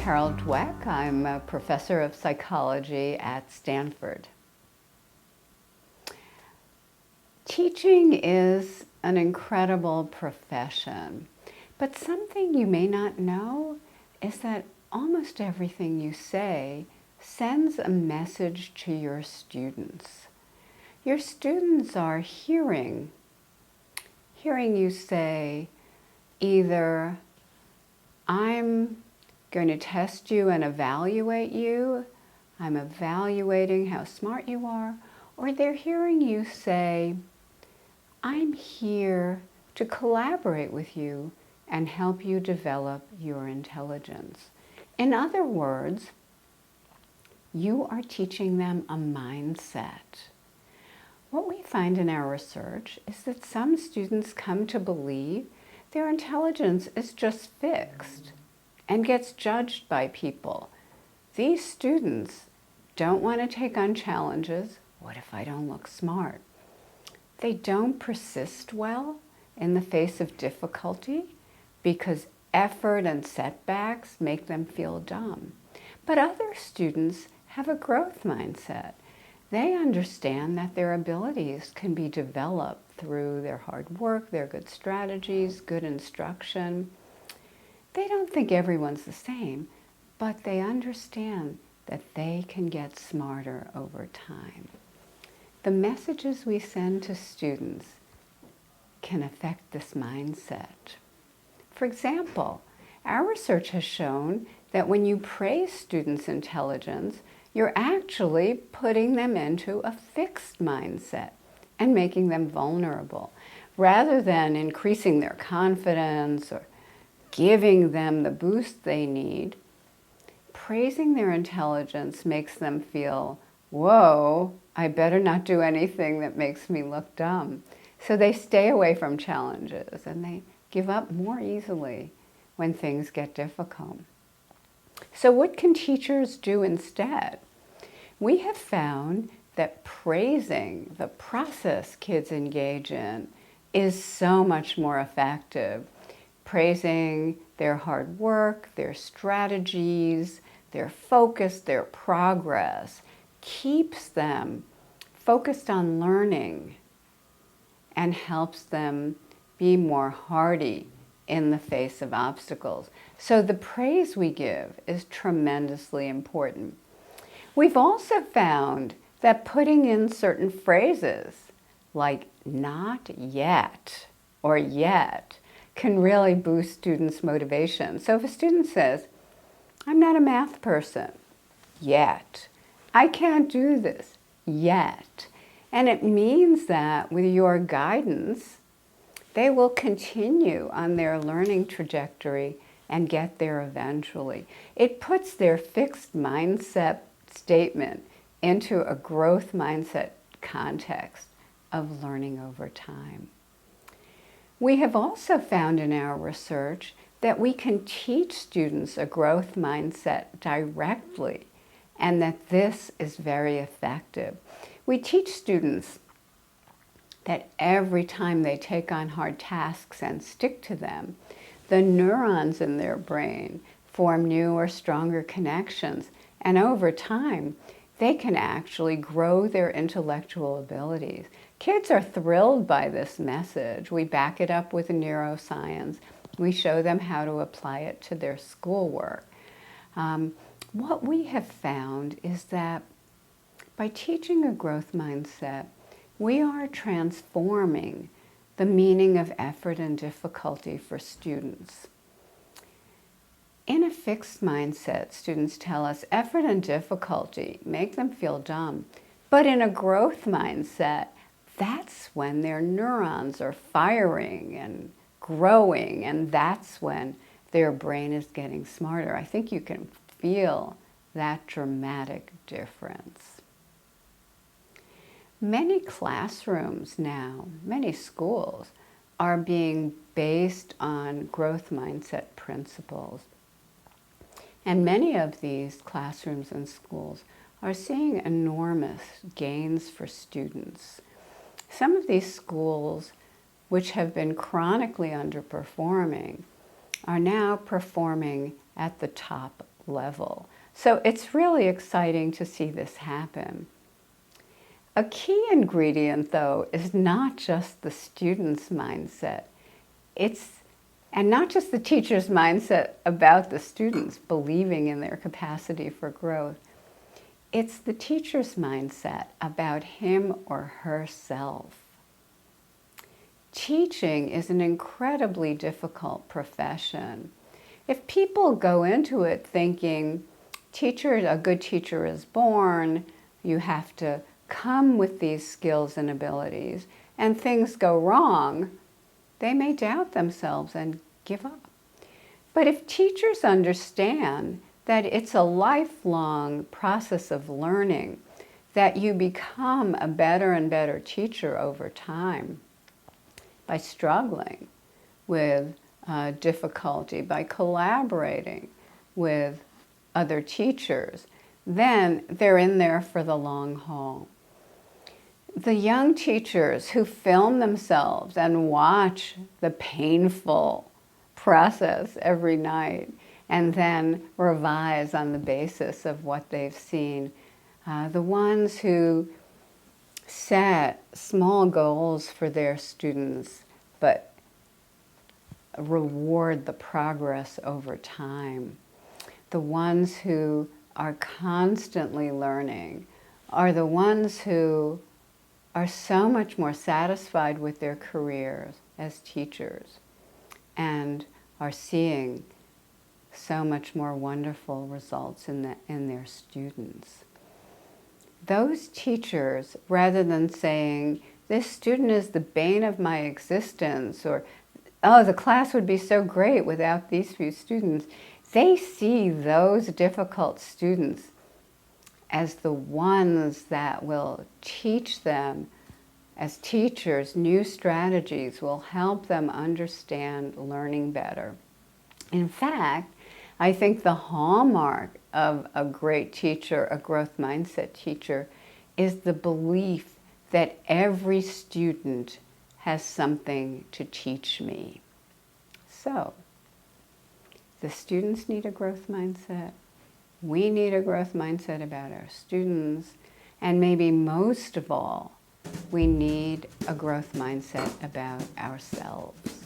Dweck. I'm a professor of psychology at Stanford. Teaching is an incredible profession, but something you may not know is that almost everything you say sends a message to your students. Your students are hearing you say either, I'm going to test you and evaluate you, I'm evaluating how smart you are, or they're hearing you say, I'm here to collaborate with you and help you develop your intelligence. In other words, you are teaching them a mindset. What we find in our research is that some students come to believe their intelligence is just fixed and gets judged by people. These students don't want to take on challenges. What if I don't look smart? They don't persist well in the face of difficulty because effort and setbacks make them feel dumb. But other students have a growth mindset. They understand that their abilities can be developed through their hard work, their good strategies, good instruction. They don't think everyone's the same, but they understand that they can get smarter over time. The messages we send to students can affect this mindset. For example, our research has shown that when you praise students' intelligence, you're actually putting them into a fixed mindset and making them vulnerable, rather than increasing their confidence or giving them the boost they need. Praising their intelligence makes them feel, whoa, I better not do anything that makes me look dumb. So they stay away from challenges and they give up more easily when things get difficult. So what can teachers do instead? We have found that praising the process kids engage in is so much more effective. Praising their hard work, their strategies, their focus, their progress keeps them focused on learning and helps them be more hardy in the face of obstacles. So the praise we give is tremendously important. We've also found that putting in certain phrases like not yet or yet can really boost students' motivation. So if a student says, I'm not a math person yet, I can't do this yet, and it means that with your guidance, they will continue on their learning trajectory and get there eventually. It puts their fixed mindset statement into a growth mindset context of learning over time. We have also found in our research that we can teach students a growth mindset directly, and that this is very effective. We teach students that every time they take on hard tasks and stick to them, the neurons in their brain form new or stronger connections, and over time, they can actually grow their intellectual abilities. Kids are thrilled by this message. We back it up with neuroscience. We show them how to apply it to their schoolwork. What we have found is that by teaching a growth mindset, we are transforming the meaning of effort and difficulty for students. In a fixed mindset, students tell us effort and difficulty make them feel dumb. But in a growth mindset, that's when their neurons are firing and growing, and that's when their brain is getting smarter. I think you can feel that dramatic difference. Many classrooms now, many schools, are being based on growth mindset principles. And many of these classrooms and schools are seeing enormous gains for students. Some of these schools, which have been chronically underperforming, are now performing at the top level. So it's really exciting to see this happen. A key ingredient, though, is not just the student's mindset. And not just the teacher's mindset about the students believing in their capacity for growth. It's the teacher's mindset about him or herself. Teaching is an incredibly difficult profession. If people go into it thinking, a good teacher is born, you have to come with these skills and abilities, and things go wrong, they may doubt themselves and give up. But if teachers understand that it's a lifelong process of learning, that you become a better and better teacher over time by struggling with difficulty, by collaborating with other teachers, then they're in there for the long haul. The young teachers who film themselves and watch the painful process every night and then revise on the basis of what they've seen, the ones who set small goals for their students but reward the progress over time, the ones who are constantly learning are the ones who are so much more satisfied with their careers as teachers and are seeing so much more wonderful results in their students. Those teachers, rather than saying, this student is the bane of my existence, or, oh, the class would be so great without these few students, they see those difficult students as the ones that will teach them, as teachers, new strategies will help them understand learning better. In fact, I think the hallmark of a great teacher, a growth mindset teacher, is the belief that every student has something to teach me. So, the students need a growth mindset. We need a growth mindset about our students. And maybe most of all, we need a growth mindset about ourselves.